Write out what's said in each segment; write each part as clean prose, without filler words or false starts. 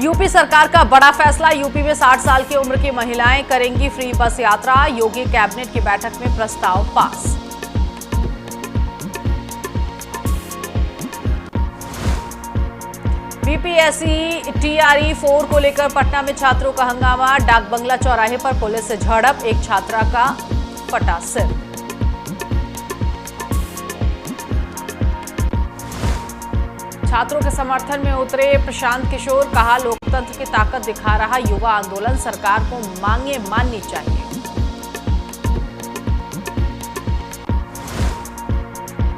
UP सरकार का बड़ा फैसला। यूपी में 60 साल की उम्र की महिलाएं करेंगी फ्री बस यात्रा। योगी कैबिनेट की बैठक में प्रस्ताव पास। बीपीएससी टीआरई 4 को लेकर पटना में छात्रों का हंगामा। डाक बंगला चौराहे पर पुलिस से झड़प, एक छात्रा का फटा सिर। छात्रों के समर्थन में उतरे प्रशांत किशोर, कहा लोकतंत्र की ताकत दिखा रहा युवा आंदोलन, सरकार को मांगे माननी चाहिए।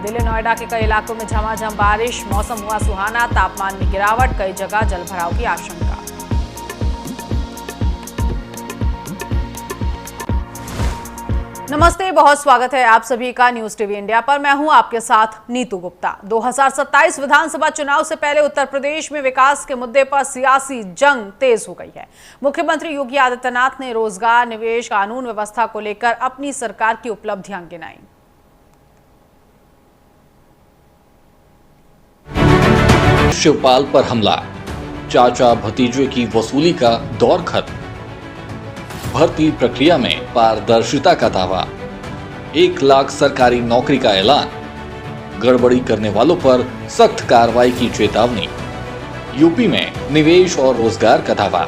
दिल्ली नोएडा के कई इलाकों में झमाझम बारिश, मौसम हुआ सुहाना, तापमान में गिरावट, कई जगह जलभराव की आशंका। नमस्ते, बहुत स्वागत है आप सभी का न्यूज टीवी इंडिया पर। मैं हूं आपके साथ नीतू गुप्ता। 2027 विधानसभा चुनाव से पहले उत्तर प्रदेश में विकास के मुद्दे पर सियासी जंग तेज हो गई है। मुख्यमंत्री योगी आदित्यनाथ ने रोजगार, निवेश, कानून व्यवस्था को लेकर अपनी सरकार की उपलब्धियां गिनाई। शिवपाल पर हमला, चाचा भतीजे की वसूली का दौर खत्म। भर्ती प्रक्रिया में पारदर्शिता का दावा, 1 लाख सरकारी नौकरी का ऐलान, गड़बड़ी करने वालों पर सख्त कार्रवाई की चेतावनी। यूपी में निवेश और रोजगार का दावा।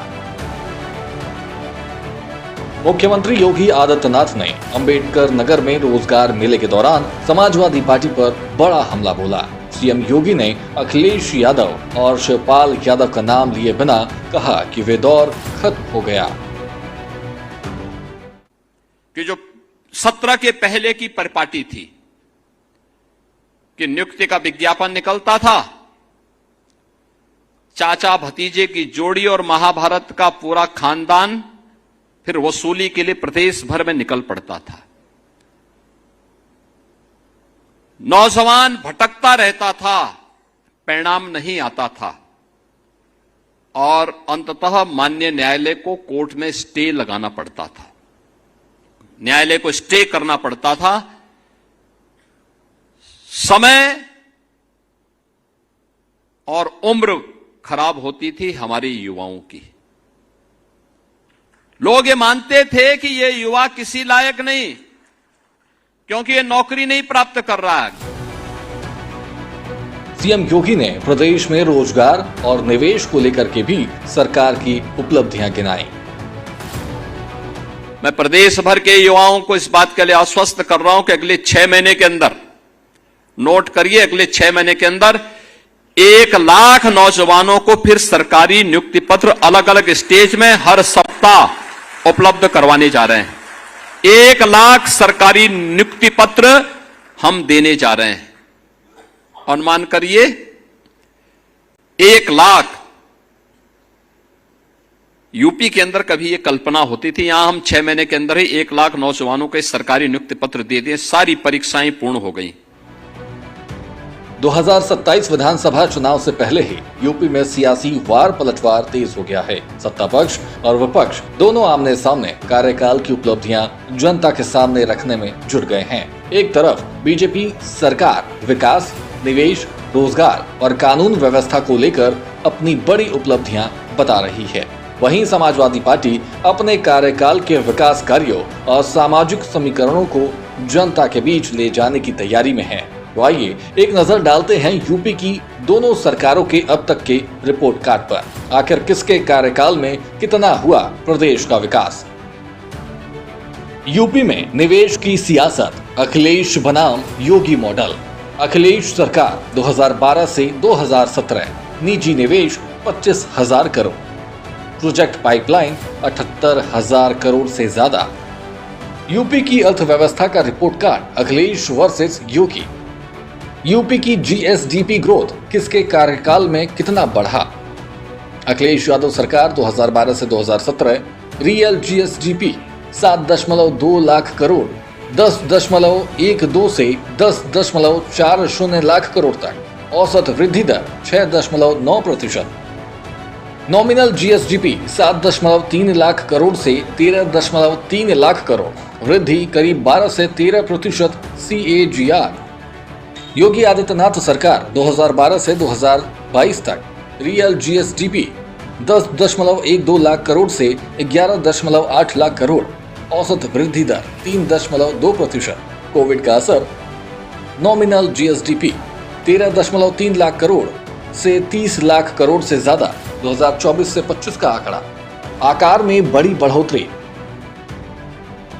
मुख्यमंत्री योगी आदित्यनाथ ने अंबेडकर नगर में रोजगार मेले के दौरान समाजवादी पार्टी पर बड़ा हमला बोला। सीएम योगी ने अखिलेश यादव और शिवपाल यादव का नाम लिए बिना कहा कि वे दौर खत्म हो गया। कि जो 17 के पहले की परिपाटी थी कि नियुक्ति का विज्ञापन निकलता था, चाचा भतीजे की जोड़ी और महाभारत का पूरा खानदान फिर वसूली के लिए प्रदेश भर में निकल पड़ता था। नौजवान भटकता रहता था, परिणाम नहीं आता था और अंततः माननीय न्यायालय को कोर्ट में स्टे लगाना पड़ता था, न्यायालय को स्टे करना पड़ता था। समय और उम्र खराब होती थी हमारे युवाओं की। लोग ये मानते थे कि ये युवा किसी लायक नहीं, क्योंकि ये नौकरी नहीं प्राप्त कर रहा है। सीएम योगी ने प्रदेश में रोजगार और निवेश को लेकर के भी सरकार की उपलब्धियां गिनाई। मैं प्रदेश भर के युवाओं को इस बात के लिए आश्वस्त कर रहा हूं कि अगले 6 महीने के अंदर, नोट करिए, अगले 6 महीने के अंदर 1 लाख नौजवानों को फिर सरकारी नियुक्ति पत्र अलग अलग स्टेज में हर सप्ताह उपलब्ध करवाने जा रहे हैं। 1 लाख सरकारी नियुक्ति पत्र हम देने जा रहे हैं। अनुमान करिए, 1 लाख। यूपी के अंदर कभी ये कल्पना होती थी, यहां हम 6 महीने के अंदर ही 1 लाख नौजवानों को सरकारी नियुक्ति पत्र दे दिए, सारी परीक्षाएं पूर्ण हो गई। 2027 विधानसभा चुनाव से पहले ही यूपी में सियासी वार पलटवार तेज हो गया है। सत्ता पक्ष और विपक्ष दोनों आमने सामने कार्यकाल की उपलब्धियां जनता के सामने रखने में जुट गए हैं। एक तरफ बीजेपी सरकार विकास, निवेश, रोजगार और कानून व्यवस्था को लेकर अपनी बड़ी उपलब्धियां बता रही है, वहीं समाजवादी पार्टी अपने कार्यकाल के विकास कार्यों और सामाजिक समीकरणों को जनता के बीच ले जाने की तैयारी में है। तो आइए एक नजर डालते हैं यूपी की दोनों सरकारों के अब तक के रिपोर्ट कार्ड पर। आखिर किसके कार्यकाल में कितना हुआ प्रदेश का विकास। यूपी में निवेश की सियासत, अखिलेश बनाम योगी मॉडल। अखिलेश सरकार 2012 से 2017 निजी निवेश 25,000 करोड़, प्रोजेक्ट पाइपलाइन 78,000 करोड़ से ज्यादा। यूपी की अर्थव्यवस्था का रिपोर्ट कार्ड, अखिलेश वर्सेस योगी। यूपी की जीएसडीपी ग्रोथ किसके कार्यकाल में कितना बढ़ा। अखिलेश यादव सरकार 2012 से 2017 रियल जीएसडीपी 7.2 लाख करोड़, 10.12 से 10.40 लाख करोड़ तक। औसत वृद्धि दर 6.9%। नॉमिनल जीएसडीपी 7.3 लाख करोड़ से 13.3 लाख करोड़, वृद्धि करीब 12 से 13% CAGR। योगी आदित्यनाथ सरकार 2012 से 2022 तक रियल जीएसडीपी 10.12 लाख करोड़ से 11.8 लाख करोड़, औसत वृद्धि दर 3.2%, कोविड का असर, नॉमिनल जीएसडीपी 13.3 लाख करोड़ से 30 लाख करोड़ से ज्यादा, 2024 से 25 का आंकड़ा, आकार में बड़ी बढ़ोतरी।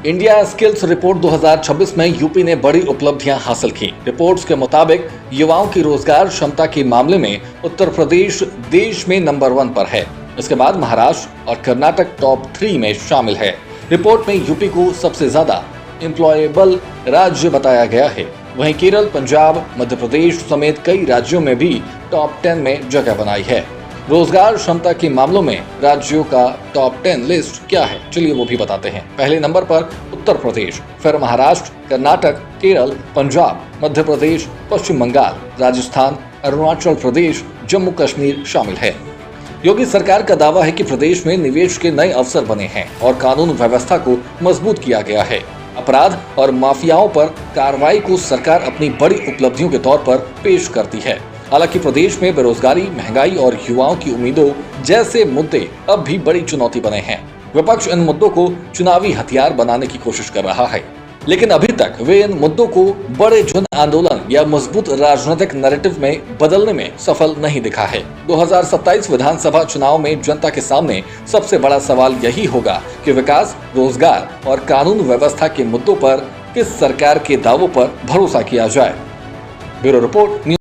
इंडिया स्किल्स रिपोर्ट 2026 में यूपी ने बड़ी उपलब्धियां हासिल की। रिपोर्ट्स के मुताबिक युवाओं की रोजगार क्षमता के मामले में उत्तर प्रदेश देश में नंबर 1 पर है। इसके बाद महाराष्ट्र और कर्नाटक टॉप 3 में शामिल है। रिपोर्ट में यूपी को सबसे ज्यादा एम्प्लॉयबल राज्य बताया गया है। वहीं केरल, पंजाब, मध्य प्रदेश समेत कई राज्यों में भी टॉप 10 में जगह बनाई है। रोजगार क्षमता के मामलों में राज्यों का टॉप 10 लिस्ट क्या है, चलिए वो भी बताते हैं। पहले नंबर पर उत्तर प्रदेश, फिर महाराष्ट्र, कर्नाटक, केरल, पंजाब, मध्य प्रदेश, पश्चिम बंगाल, राजस्थान, अरुणाचल प्रदेश, जम्मू कश्मीर शामिल है। योगी सरकार का दावा है कि प्रदेश में निवेश के नए अवसर बने हैं और कानून व्यवस्था को मजबूत किया गया है। अपराध और माफियाओं पर कार्रवाई को सरकार अपनी बड़ी उपलब्धियों के तौर पर पेश करती है। हालांकि प्रदेश में बेरोजगारी, महंगाई और युवाओं की उम्मीदों जैसे मुद्दे अब भी बड़ी चुनौती बने हैं। विपक्ष इन मुद्दों को चुनावी हथियार बनाने की कोशिश कर रहा है, लेकिन अभी तक वे इन मुद्दों को बड़े जन आंदोलन या मजबूत राजनीतिक नैरेटिव में बदलने में सफल नहीं दिखा है। 2027 विधानसभा चुनाव में जनता के सामने सबसे बड़ा सवाल यही होगा कि विकास, रोजगार और कानून व्यवस्था के मुद्दों पर किस सरकार के दावों पर भरोसा किया जाए। Bureau report.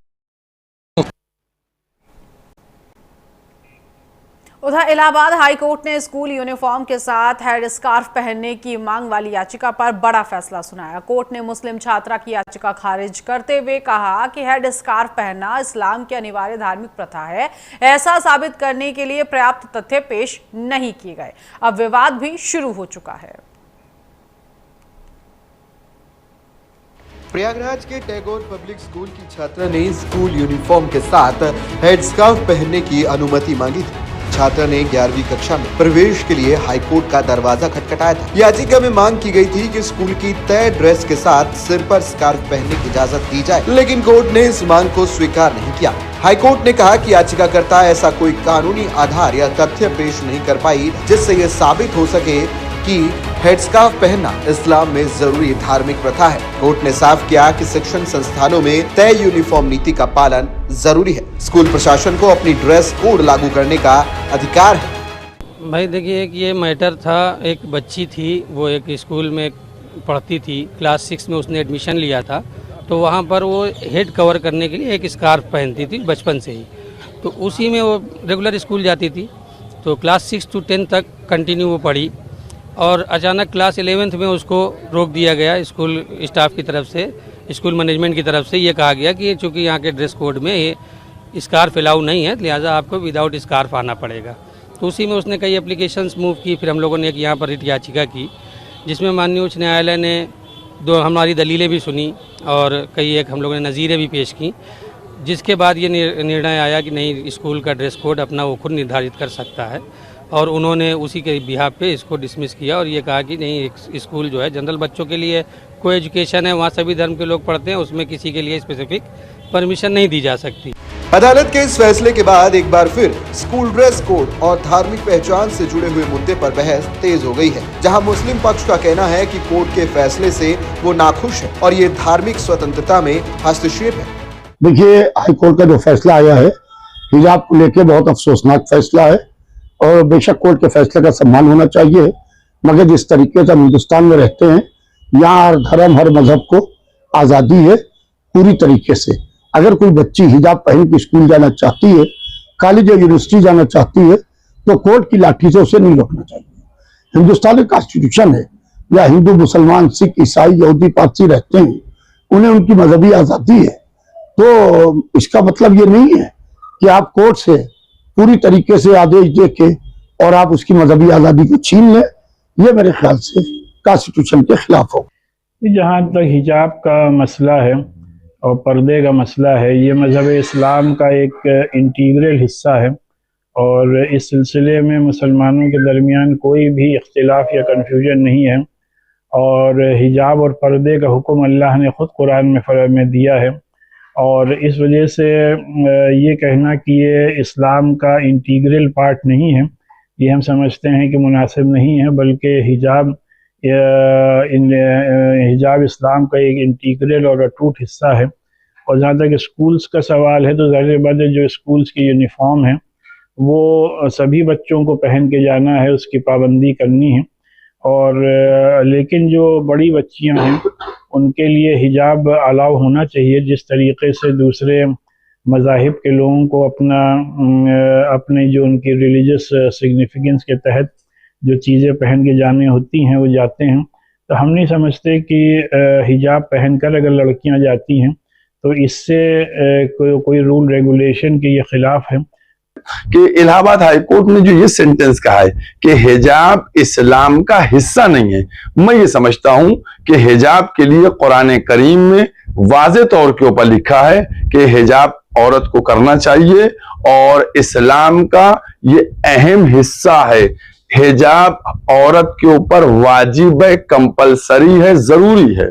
उधर इलाहाबाद हाई कोर्ट ने स्कूल यूनिफॉर्म के साथ हेड स्कार्फ पहनने की मांग वाली याचिका पर बड़ा फैसला सुनाया। कोर्ट ने मुस्लिम छात्रा की याचिका खारिज करते हुए कहा कि हेड स्कार्फ पहनना इस्लाम की अनिवार्य धार्मिक प्रथा है। ऐसा साबित करने के लिए पर्याप्त तथ्य पेश नहीं किए गए। अब विवाद भी शुरू हो चुका है। प्रयागराज के टैगोर पब्लिक स्कूल की छात्रा ने स्कूल यूनिफॉर्म के साथ हेड स्कार्फ पहनने की अनुमति मांगी थी। छात्रा ने 11वीं कक्षा में प्रवेश के लिए हाईकोर्ट का दरवाजा खटखटाया था। याचिका में मांग की गई थी कि स्कूल की तय ड्रेस के साथ सिर पर स्कार्फ पहनने की इजाजत दी जाए, लेकिन कोर्ट ने इस मांग को स्वीकार नहीं किया। हाईकोर्ट ने कहा कि याचिकाकर्ता ऐसा कोई कानूनी आधार या तथ्य पेश नहीं कर पाई जिससे ये साबित हो सके कि हेडस्कार्फ पहनना इस्लाम में जरूरी धार्मिक प्रथा है। कोर्ट ने साफ किया कि शिक्षण संस्थानों में तय यूनिफॉर्म नीति का पालन जरूरी है। स्कूल प्रशासन को अपनी ड्रेस कोड लागू करने का अधिकार है। भाई देखिए, एक ये मैटर था, एक बच्ची थी, वो एक स्कूल में पढ़ती थी, क्लास 6 में उसने एडमिशन लिया था, तो वहाँ पर वो हेड कवर करने के लिए एक स्कार्फ पहनती थी बचपन से ही, तो उसी में वो रेगुलर स्कूल जाती थी। तो क्लास 6 to 10 तक कंटिन्यू वो पढ़ी और अचानक क्लास 11th में उसको रोक दिया गया स्कूल स्टाफ की तरफ से, स्कूल मैनेजमेंट की तरफ से। ये कहा गया कि चूँकि यहाँ के ड्रेस कोड में ये स्कार्फ अलाउ नहीं है, लिहाजा आपको विदाउट स्कार्फ आना पड़ेगा। तो उसी में उसने कई एप्लीकेशंस मूव की। फिर हम लोगों ने एक यहाँ पर रिट याचिका की जिसमें माननीय उच्च न्यायालय ने दो हमारी दलीलें भी सुनी और कई एक हम लोगों ने नज़ीरें भी पेश की, जिसके बाद ये निर्णय आया कि नहीं, स्कूल का ड्रेस कोड अपना वो खुद निर्धारित कर सकता है और उन्होंने उसी के बिहाफ पे इसको डिसमिस किया और ये कहा कि नहीं, स्कूल जो है जनरल बच्चों के लिए कोई एजुकेशन है, वहाँ सभी धर्म के लोग पढ़ते हैं, उसमें किसी के लिए स्पेसिफिक परमिशन नहीं दी जा सकती। अदालत के इस फैसले के बाद एक बार फिर स्कूल ड्रेस कोड और धार्मिक पहचान से जुड़े हुए मुद्दे पर बहस तेज हो गई है, जहां मुस्लिम पक्ष का कहना है कि कोर्ट के फैसले से वो नाखुश है और ये धार्मिक स्वतंत्रता में हस्तक्षेप है। देखिए, हाईकोर्ट का जो फैसला आया है हिजाब को लेकर बहुत अफसोसनाक फैसला है और बेशक कोर्ट के फैसले का सम्मान होना चाहिए, मगर जिस तरीके से हम हिंदुस्तान में रहते हैं, यहाँ हर धर्म हर मजहब को आज़ादी है पूरी तरीके से। अगर कोई बच्ची हिजाब पहन के स्कूल जाना चाहती है, कॉलेज या यूनिवर्सिटी जाना चाहती है, तो कोर्ट की लाठी से उसे नहीं रोकना चाहिए। हिंदुस्तान का कॉन्स्टिट्यूशन है, या हिंदू मुसलमान सिख ईसाई यहूदी पारसी रहते हैं, उन्हें उनकी मजहबी आज़ादी है। तो इसका मतलब ये नहीं है कि आप कोर्ट से पूरी तरीके से आदेश दे के और आप उसकी मजहबी आज़ादी को छीन लें, ये मेरे ख्याल से कॉन्स्टिट्यूशन के खिलाफ हो। जहाँ तक हिजाब का मसला है और पर्दे का मसला है, ये मज़हब इस्लाम का एक इंटीग्रल हिस्सा है और इस सिलसिले में मुसलमानों के दरमियान कोई भी इख्तिलाफ या कन्फ्यूजन नहीं है और हिजाब और पर्दे का हुक्म अल्लाह ने ख़ुद कुरान में दिया है और इस वजह से ये कहना कि ये इस्लाम का इंटीग्रल पार्ट नहीं है, ये हम समझते हैं कि मुनासिब नहीं है, बल्कि हिजाब इस्लाम का एक इंटीग्रल और अटूट हिस्सा है। और जहाँ तक स्कूल्स का सवाल है तो ज़ाहिर बात है जो स्कूल्स की यूनिफॉर्म है वो सभी बच्चों को पहन के जाना है, उसकी पाबंदी करनी है। और लेकिन जो बड़ी बच्चियां हैं उनके लिए हिजाब अलाउ होना चाहिए, जिस तरीके से दूसरे मज़ाहिब के लोगों को अपने जो उनकी रिलीजियस सिग्निफिकेंस के तहत जो चीज़ें पहन के जाने होती हैं वो जाते हैं। तो हम नहीं समझते कि हिजाब पहनकर अगर लड़कियां जाती हैं तो इससे कोई रूल रेगुलेशन के ये खिलाफ है। कि इलाहाबाद हाईकोर्ट ने जो ये सेंटेंस कहा है कि हिजाब इस्लाम का हिस्सा नहीं है, मैं ये समझता हूं कि हिजाब के लिए कुरान करीम में वाज़े तौर के ऊपर लिखा है कि हिजाब औरत को करना चाहिए और इस्लाम का ये अहम हिस्सा है। हिजाब औरत के ऊपर वाजिब है, कंपलसरी है, जरूरी है।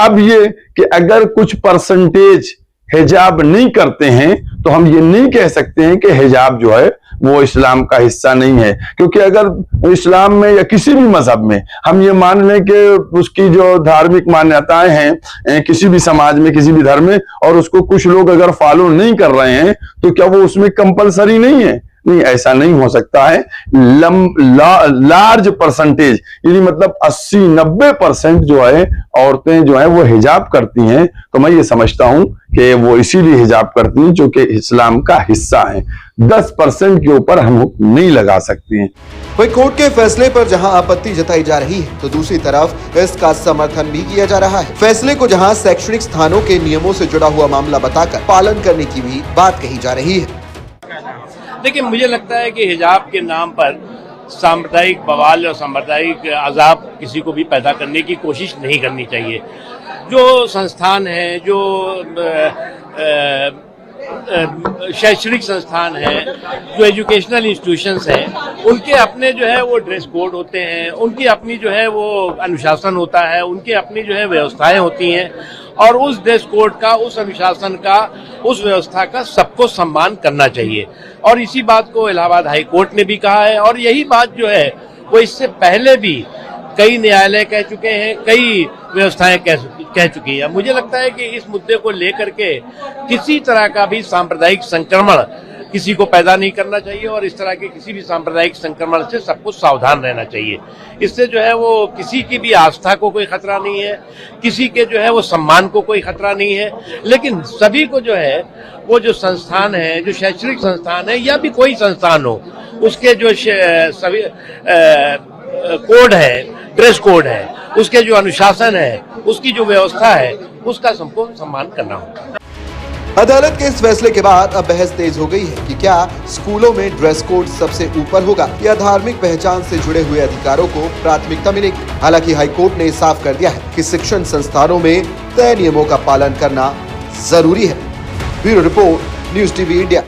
अब ये कि अगर कुछ परसेंटेज हिजाब नहीं करते हैं तो हम ये नहीं कह सकते हैं कि हिजाब जो है वो इस्लाम का हिस्सा नहीं है, क्योंकि अगर इस्लाम में या किसी भी मजहब में हम ये मान लें कि उसकी जो धार्मिक मान्यताएं हैं किसी भी समाज में, किसी भी धर्म में, और उसको कुछ लोग अगर फॉलो नहीं कर रहे हैं तो क्या वो उसमें कंपलसरी नहीं है? नहीं, ऐसा नहीं हो सकता है। लार्ज परसेंटेज यानी मतलब 80-90% जो है औरतें जो है वो हिजाब करती हैं, तो मैं ये समझता हूं कि वो इसीलिए हिजाब करती हैं जो कि इस्लाम का हिस्सा है। 10% के ऊपर हम नहीं लगा सकते हैं। वही कोर्ट के फैसले पर जहां आपत्ति जताई जा रही है तो दूसरी तरफ इसका समर्थन भी किया जा रहा है। फैसले को जहां शैक्षणिक स्थानों के नियमों से जुड़ा हुआ मामला बताकर पालन करने की भी बात कही जा रही है। देखिए, मुझे लगता है कि हिजाब के नाम पर सांप्रदायिक बवाल और सांप्रदायिक अजाब किसी को भी पैदा करने की कोशिश नहीं करनी चाहिए। जो संस्थान है, जो शैक्षणिक संस्थान है, जो एजुकेशनल इंस्टीट्यूशंस हैं, उनके अपने जो है वो ड्रेस कोड होते हैं, उनकी अपनी जो है वो अनुशासन होता है, उनकी अपनी जो है व्यवस्थाएं होती हैं, और उस ड्रेस कोड का, उस अनुशासन का, उस व्यवस्था का सबको सम्मान करना चाहिए। और इसी बात को इलाहाबाद हाई कोर्ट ने भी कहा है, और यही बात जो है वो इससे पहले भी कई न्यायालय कह चुके हैं, कई व्यवस्थाएं कह चुकी है। मुझे लगता है कि इस मुद्दे को लेकर के किसी तरह का भी सांप्रदायिक संक्रमण किसी को पैदा नहीं करना चाहिए, और इस तरह के किसी भी सांप्रदायिक संक्रमण से सबको सावधान रहना चाहिए। इससे जो है वो किसी की भी आस्था को कोई खतरा नहीं है, किसी के जो है वो सम्मान को कोई खतरा नहीं है, लेकिन सभी को जो है वो जो संस्थान है, जो शैक्षणिक संस्थान है या भी कोई संस्थान हो, उसके जो सभी कोड है, ड्रेस कोड है, उसके जो अनुशासन है, उसकी जो व्यवस्था है, उसका सबको सम्मान करना होगा। अदालत के इस फैसले के बाद अब बहस तेज हो गई है कि क्या स्कूलों में ड्रेस कोड सबसे ऊपर होगा या धार्मिक पहचान से जुड़े हुए अधिकारों को प्राथमिकता मिलेगी। हालांकि हाईकोर्ट ने साफ कर दिया है कि शिक्षण संस्थानों में तय नियमों का पालन करना जरूरी है। Bureau report, news TV India.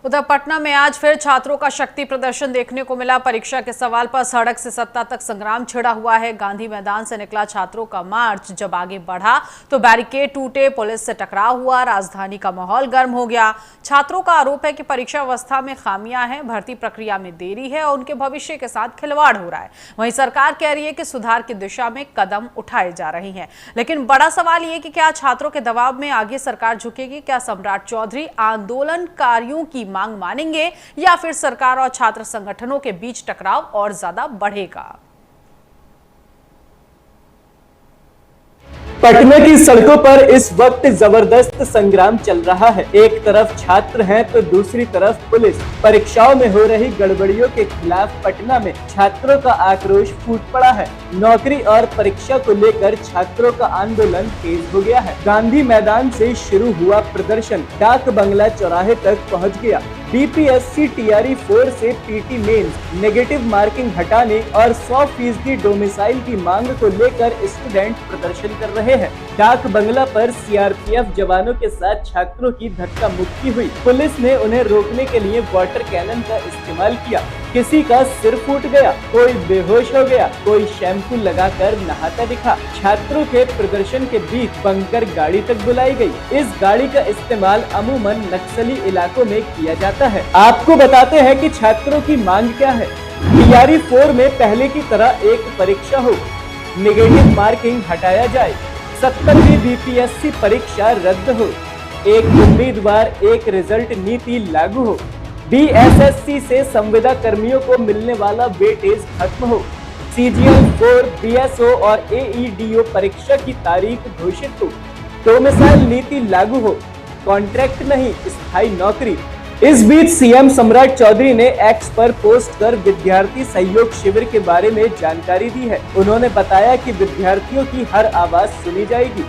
उधर पटना में आज फिर छात्रों का शक्ति प्रदर्शन देखने को मिला। परीक्षा के सवाल पर सड़क से सत्ता तक संग्राम छिड़ा हुआ है। गांधी मैदान से निकला छात्रों का मार्च जब आगे बढ़ा तो बैरिकेड टूटे, पुलिस से टकराव हुआ, राजधानी का माहौल गर्म हो गया। छात्रों का आरोप है कि परीक्षा व्यवस्था में खामियां हैं, भर्ती प्रक्रिया में देरी है और उनके भविष्य के साथ खिलवाड़ हो रहा है। वहीं सरकार कह रही है कि सुधार की दिशा में कदम उठाए जा रहे हैं, लेकिन बड़ा सवाल ये कि क्या छात्रों के दबाव में आगे सरकार झुकेगी? क्या सम्राट चौधरी आंदोलनकारियों की मांग मानेंगे या फिर सरकार और छात्र संगठनों के बीच टकराव और ज्यादा बढ़ेगा? पटना की सड़कों पर इस वक्त जबरदस्त संग्राम चल रहा है। एक तरफ छात्र हैं तो दूसरी तरफ पुलिस। परीक्षाओं में हो रही गड़बड़ियों के खिलाफ पटना में छात्रों का आक्रोश फूट पड़ा है। नौकरी और परीक्षा को लेकर छात्रों का आंदोलन तेज हो गया है। गांधी मैदान से शुरू हुआ प्रदर्शन डाक बंगला चौराहे तक पहुंच गया। बीपीएससी टीआरई 4 से पीटी मेंस नेगेटिव मार्किंग हटाने और 100% डोमिसाइल की मांग को लेकर स्टूडेंट प्रदर्शन कर रहे हैं। डाक बंगला पर सीआरपीएफ जवानों के साथ छात्रों की धक्का मुक्की हुई। पुलिस ने उन्हें रोकने के लिए वाटर कैनन का इस्तेमाल किया। किसी का सिर फूट गया, कोई बेहोश हो गया, कोई शैम्पू लगाकर नहाता दिखा। छात्रों के प्रदर्शन के बीच बंकर गाड़ी तक बुलाई गई। इस गाड़ी का इस्तेमाल अमूमन नक्सली इलाकों में किया जाता है। आपको बताते हैं कि छात्रों की मांग क्या है। टीआरई 4 में पहले की तरह एक परीक्षा हो, नेगेटिव मार्किंग हटाया जाए, 70वीं बीपीएससी परीक्षा रद्द हो, एक उम्मीदवार एक रिजल्ट नीति लागू हो, बीएसएससी से संविदा कर्मियों को मिलने वाला वेटेज खत्म हो, सीजीएल 4, बीएसओ और एईडीओ परीक्षा की तारीख घोषित हो, डोमिसाइल नीति लागू हो, कॉन्ट्रैक्ट नहीं स्थायी नौकरी। इस बीच सीएम सम्राट चौधरी ने एक्स पर पोस्ट कर विद्यार्थी सहयोग शिविर के बारे में जानकारी दी है। उन्होंने बताया कि विद्यार्थियों की हर आवाज सुनी जाएगी।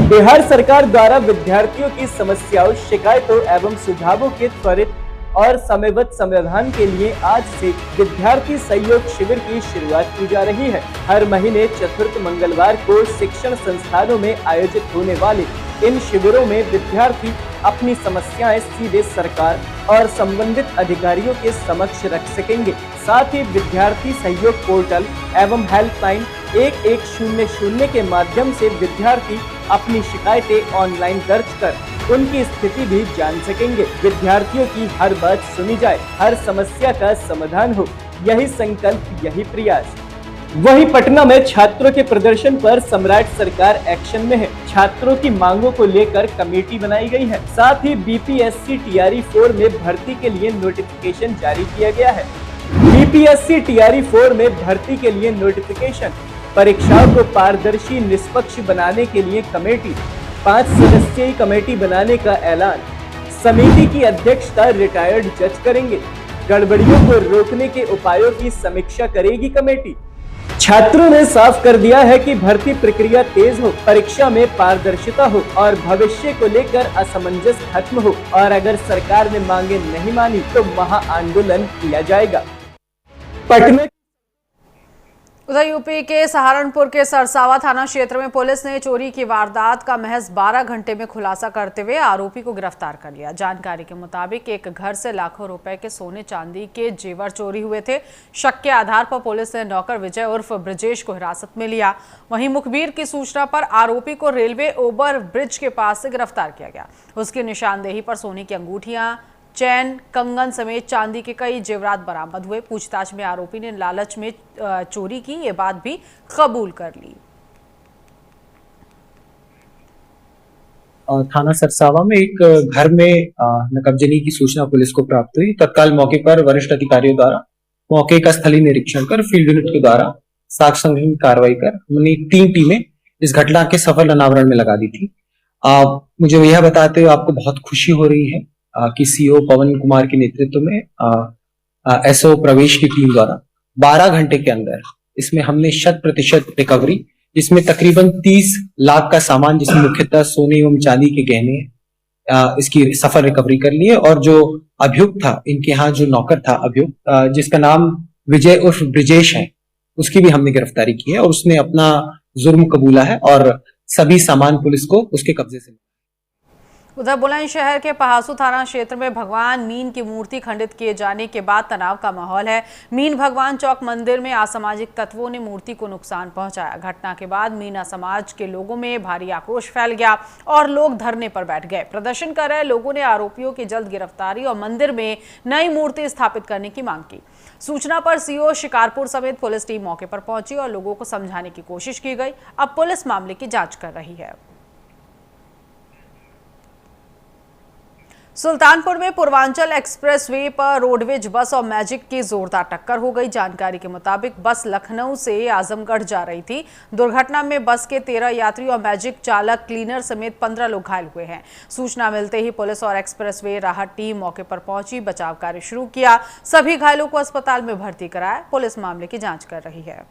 बिहार सरकार द्वारा विद्यार्थियों की समस्याओं, शिकायतों एवं सुझावों के त्वरित और समयबद्ध समाधान के लिए आज से विद्यार्थी सहयोग शिविर की शुरुआत की जा रही है। हर महीने चतुर्थ मंगलवार को शिक्षण संस्थानों में आयोजित होने वाले इन शिविरों में विद्यार्थी अपनी समस्याएं सीधे सरकार और संबंधित अधिकारियों के समक्ष रख सकेंगे। साथ ही विद्यार्थी सहयोग पोर्टल एवं हेल्पलाइन 1100 के माध्यम से विद्यार्थी अपनी शिकायतें ऑनलाइन दर्ज कर उनकी स्थिति भी जान सकेंगे। विद्यार्थियों की हर बात सुनी जाए, हर समस्या का समाधान हो, यही संकल्प, यही प्रयास। वहीं पटना में छात्रों के प्रदर्शन पर सम्राट सरकार एक्शन में है। छात्रों की मांगों को लेकर कमेटी बनाई गई है। साथ ही बीपीएससी टीआरई 4 में भर्ती के लिए नोटिफिकेशन जारी किया गया है। बीपीएससी टीआरई 4 में भर्ती के लिए नोटिफिकेशन, परीक्षाओं को पारदर्शी निष्पक्ष बनाने के लिए कमेटी, 5 सदस्यीय कमेटी बनाने का ऐलान। समिति की अध्यक्षता रिटायर्ड जज करेंगे। गड़बड़ियों को रोकने के उपायों की समीक्षा करेगी कमेटी। छात्रों ने साफ कर दिया है कि भर्ती प्रक्रिया तेज हो, परीक्षा में पारदर्शिता हो और भविष्य को लेकर असमंजस खत्म हो, और अगर सरकार ने मांगे नहीं मानी तो महाआंदोलन किया जाएगा। पटना उधर यूपी के सहारनपुर के सरसावा थाना क्षेत्र में पुलिस ने चोरी की वारदात का महज 12 घंटे में खुलासा करते हुए आरोपी को गिरफ्तार कर लिया। जानकारी के मुताबिक एक घर से लाखों रुपए के सोने चांदी के जेवर चोरी हुए थे। शक के आधार पर पुलिस ने नौकर विजय उर्फ ब्रिजेश को हिरासत में लिया। वहीं मुखबिर की सूचना पर आरोपी को रेलवे ओवर ब्रिज के पास से गिरफ्तार किया गया। उसकी निशानदेही पर सोने की अंगूठियां, चैन, कंगन समेत चांदी के कई जेवरात बरामद हुए। पूछताछ में आरोपी ने लालच में चोरी की ये बात भी कबूल कर ली। थाना सरसावा में एक घर में नकबजनी की सूचना पुलिस को प्राप्त हुई। तत्काल मौके पर वरिष्ठ अधिकारियों द्वारा मौके का स्थलीय निरीक्षण कर फील्ड यूनिट के द्वारा साक्ष्य संग्रह की कार्रवाई कर हमने 3 टीमें इस घटना के सफल अनावरण में लगा दी थी। मुझे यह बताते हुए आपको बहुत खुशी हो रही है कि सीओ पवन कुमार के नेतृत्व में एसओ प्रवेश की टीम द्वारा 12 घंटे के अंदर इसमें हमने 100% रिकवरी, जिसमें तकरीबन 30 लाख का सामान, जिसमें मुख्यतः सोने एवं चांदी के गहने, इसकी सफल रिकवरी कर लिए। और जो अभियुक्त था, इनके यहाँ जो नौकर था अभियुक्त, जिसका नाम विजय उर्फ ब्रिजेश है, उसकी भी हमने गिरफ्तारी की है और उसने अपना जुर्म कबूला है और सभी सामान पुलिस को उसके कब्जे से। उधर बुलंदशहर के पहासू थाना क्षेत्र में भगवान मीन की मूर्ति खंडित किए जाने के बाद तनाव का माहौल है। मीन भगवान चौक मंदिर में असामाजिक तत्वों ने मूर्ति को नुकसान पहुंचाया। घटना के बाद मीना समाज के लोगों में भारी आक्रोश फैल गया और लोग धरने पर बैठ गए। प्रदर्शन कर रहे लोगों ने आरोपियों की जल्द गिरफ्तारी और मंदिर में नई मूर्ति स्थापित करने की मांग की। सूचना पर सीओ शिकारपुर समेत पुलिस टीम मौके पर पहुंची और लोगों को समझाने की कोशिश की गई। अब पुलिस मामले की जांच कर रही है। सुल्तानपुर में पूर्वांचल एक्सप्रेसवे पर रोडवेज बस और मैजिक की जोरदार टक्कर हो गई। जानकारी के मुताबिक बस लखनऊ से आजमगढ़ जा रही थी। दुर्घटना में बस के 13 यात्री और मैजिक चालक, क्लीनर समेत 15 लोग घायल हुए हैं। सूचना मिलते ही पुलिस और एक्सप्रेसवे राहत टीम मौके पर पहुंची, बचाव कार्य शुरू किया। सभी घायलों को अस्पताल में भर्ती कराया। पुलिस मामले की जांच कर रही है।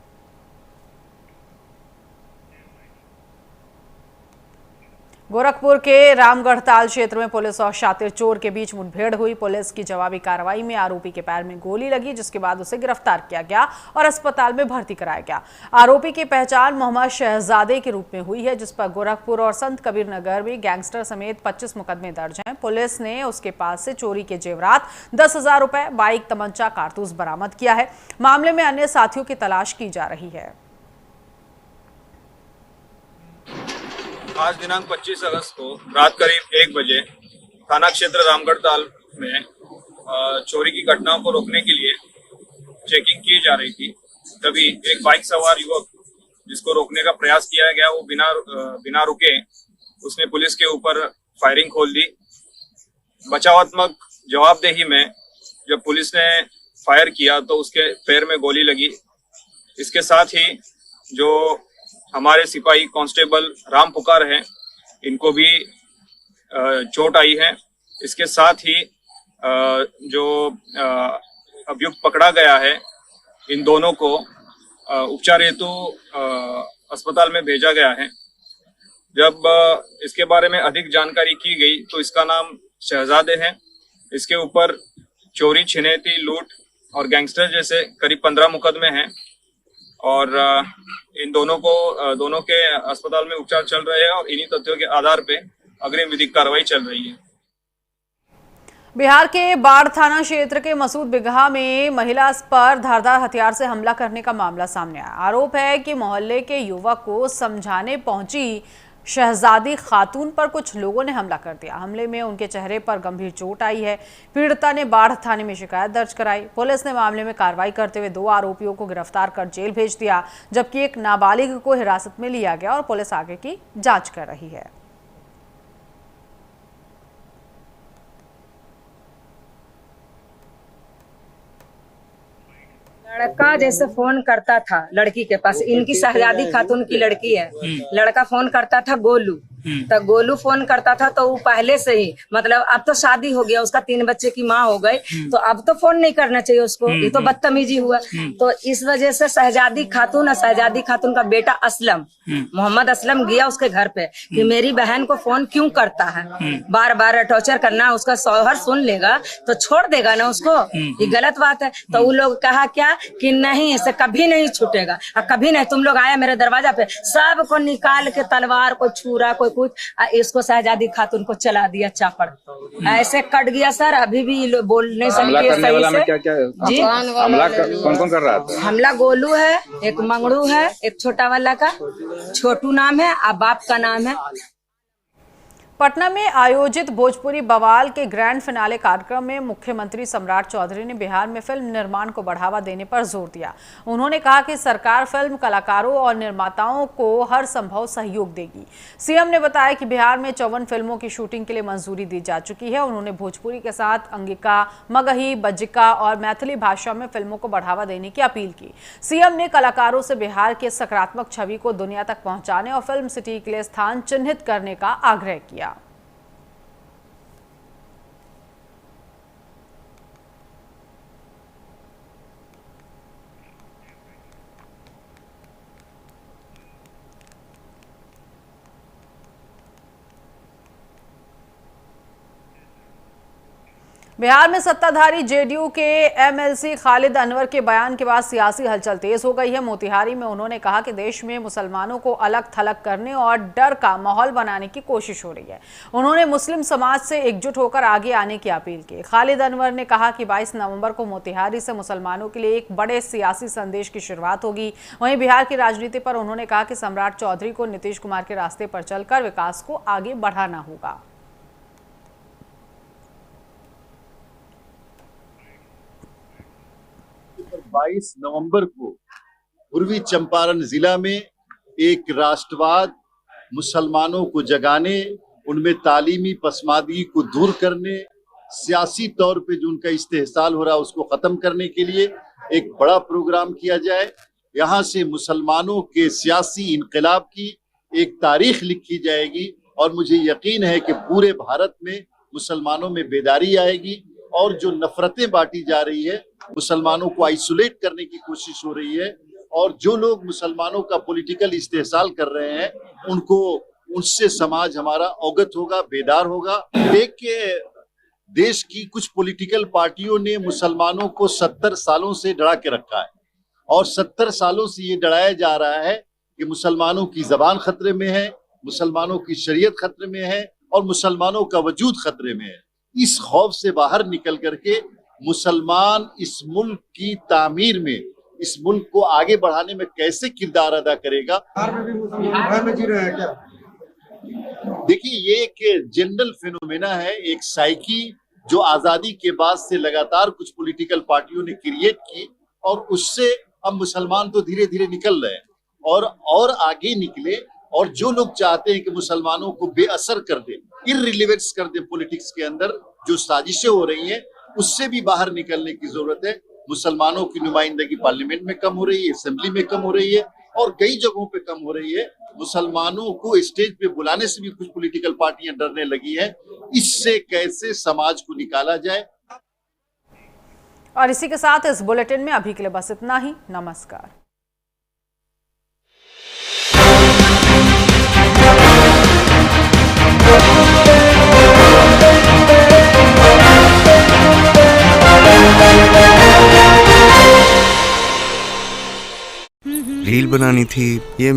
गोरखपुर के रामगढ़ ताल क्षेत्र में पुलिस और शातिर चोर के बीच मुठभेड़ हुई। पुलिस की जवाबी कार्रवाई में आरोपी के पैर में गोली लगी, जिसके बाद उसे गिरफ्तार किया गया और अस्पताल में भर्ती कराया गया। आरोपी की पहचान मोहम्मद शहजादे के रूप में हुई है, जिस पर गोरखपुर और संत कबीर नगर में गैंगस्टर समेत 25 मुकदमे दर्ज हैं। पुलिस ने उसके पास से चोरी के जेवरात, 10,000 रुपए, बाइक, तमंचा, कारतूस बरामद किया है। मामले में अन्य साथियों की तलाश की जा रही है। आज दिनांक 25 अगस्त को रात करीब 1 बजे थाना क्षेत्र रामगढ़ ताल में चोरी की घटनाओं को रोकने के लिए चेकिंग की जा रही थी। तभी एक बाइक सवार युवक जिसको रोकने का प्रयास किया गया, वो बिना रुके उसने पुलिस के ऊपर फायरिंग खोल दी। बचावात्मक जवाबदेही में जब पुलिस ने फायर किया तो उसके पैर में गोली लगी। इसके साथ ही जो हमारे सिपाही कांस्टेबल राम पुकार हैं, इनको भी चोट आई है। इसके साथ ही जो अभियुक्त पकड़ा गया है, इन दोनों को उपचार हेतु अस्पताल में भेजा गया है। जब इसके बारे में अधिक जानकारी की गई तो इसका नाम शहजादे है। इसके ऊपर चोरी, छिनैती, लूट और गैंगस्टर जैसे करीब 15 मुकदमे हैं और इन दोनों के अस्पताल में उपचार चल रहे हैं और इन्हीं तथ्यों के आधार पे अग्रिम विधिक कार्रवाई चल रही है। बिहार के बाढ़ थाना क्षेत्र के मसूद बिगहा में महिला पर धारदार हथियार से हमला करने का मामला सामने आया। आरोप है कि मोहल्ले के युवक को समझाने पहुंची शहजादी खातून पर कुछ लोगों ने हमला कर दिया। हमले में उनके चेहरे पर गंभीर चोट आई है। पीड़िता ने बाढ़ थाने में शिकायत दर्ज कराई। पुलिस ने मामले में कार्रवाई करते हुए 2 आरोपियों को गिरफ्तार कर जेल भेज दिया, जबकि एक नाबालिग को हिरासत में लिया गया और पुलिस आगे की जांच कर रही है। लड़का जैसे फोन करता था लड़की के पास, इनकी शहजादी खातून की लड़की है, लड़का फोन करता था गोलू, तो गोलू फोन करता था तो वो पहले से ही मतलब अब तो शादी हो गया, उसका 3 बच्चे की माँ हो गई, तो अब तो फोन नहीं करना चाहिए उसको, ये तो बदतमीजी हुआ। तो इस वजह से शहजादी खातून और शहजादी खातून का बेटा असलम, मोहम्मद असलम गया उसके घर पे कि मेरी बहन को फोन क्यों करता है, बार बार टॉर्चर करना, उसका शौहर सुन लेगा तो छोड़ देगा ना उसको, ये गलत बात है। तो वो लोग कहा क्या कि नहीं, इसे कभी नहीं छूटेगा, कभी नहीं। तुम लोग आया मेरे दरवाजा पे, सबको निकाल के तलवार, कोई छुरा, कोई कुछ, इसको शहजादी खातून को चला दिया चापड़, ऐसे कट गया सर। अभी भी बोल नहीं सकती है सही से। क्या जी, हमला कौन कर रहा था? हमला गोलू है, एक मंगड़ू है, एक छोटा वाला का छोटू नाम है और बाप का नाम है। पटना में आयोजित भोजपुरी बवाल के ग्रैंड फिनाले कार्यक्रम में मुख्यमंत्री सम्राट चौधरी ने बिहार में फिल्म निर्माण को बढ़ावा देने पर जोर दिया। उन्होंने कहा कि सरकार फिल्म कलाकारों और निर्माताओं को हर संभव सहयोग देगी। सीएम ने बताया कि बिहार में 54 फिल्मों की शूटिंग के लिए मंजूरी दी जा चुकी है। उन्होंने भोजपुरी के साथ अंगिका, मगही, बज्जिका और मैथिली भाषा में फिल्मों को बढ़ावा देने की अपील की। सीएम ने कलाकारों से बिहार के सकारात्मक छवि को दुनिया तक पहुंचाने और फिल्म सिटी के लिए स्थान चिन्हित करने का आग्रह किया। 'बिहार में सत्ताधारी जेडीयू के एमएलसी खालिद अनवर के बयान के बाद सियासी हलचल तेज हो गई है। मोतिहारी में उन्होंने कहा कि देश में मुसलमानों को अलग थलग करने और डर का माहौल बनाने की कोशिश हो रही है। उन्होंने मुस्लिम समाज से एकजुट होकर आगे आने की अपील की। खालिद अनवर ने कहा कि 22 नवंबर को मोतिहारी से मुसलमानों के लिए एक बड़े सियासी संदेश की शुरुआत होगी। वहीं बिहार की राजनीति पर उन्होंने कहा कि सम्राट चौधरी को नीतीश कुमार के रास्ते पर चलकर विकास को आगे बढ़ाना होगा। 22 नवंबर को पूर्वी चंपारण जिला में एक राष्ट्रवाद, मुसलमानों को जगाने, उनमें तालीमी पसमानदगी को दूर करने, सियासी तौर पे जो उनका इस्तेहसाल हो रहा है उसको खत्म करने के लिए एक बड़ा प्रोग्राम किया जाए। यहाँ से मुसलमानों के सियासी इनकलाब की एक तारीख लिखी जाएगी और मुझे यकीन है कि पूरे भारत में मुसलमानों में बेदारी आएगी और जो नफरतें बांटी जा रही है, मुसलमानों को आइसोलेट करने की कोशिश हो रही है और जो लोग मुसलमानों का पॉलिटिकल इस्तेहसाल कर रहे हैं उनको उनसे समाज हमारा अवगत होगा, बेदार होगा। देखिए, देश की कुछ पॉलिटिकल पार्टियों ने मुसलमानों को 70 सालों से डरा के रखा है और 70 सालों से ये डराया जा रहा है कि मुसलमानों की जबान खतरे में है, मुसलमानों की शरीयत खतरे में है और मुसलमानों का वजूद खतरे में है। इस खौफ से बाहर निकल करके मुसलमान इस मुल्क की तामीर में, इस मुल्क को आगे बढ़ाने में कैसे किरदार अदा करेगा। बिहार में जी रहे हैं क्या? देखिए, ये एक जनरल फिनोमेना है, एक साइकी जो आजादी के बाद से लगातार कुछ पॉलिटिकल पार्टियों ने क्रिएट की और उससे अब मुसलमान तो धीरे धीरे निकल रहे हैं और आगे निकले। और जो लोग चाहते हैं कि मुसलमानों को बेअसर कर दे, इररिलेवेंस कर दे पॉलिटिक्स के अंदर, जो साजिशें हो रही हैं, उससे भी बाहर निकलने की जरूरत है। मुसलमानों की नुमाइंदगी पार्लियामेंट में कम हो रही है, असेंबली में कम हो रही है और कई जगहों पे कम हो रही है। मुसलमानों को स्टेज पे बुलाने से भी कुछ पॉलिटिकल पार्टियां डरने लगी हैं। इससे कैसे समाज को निकाला जाए। और इसी के साथ इस बुलेटिन में अभी के लिए बस इतना ही। नमस्कार। रील बनानी थी, ये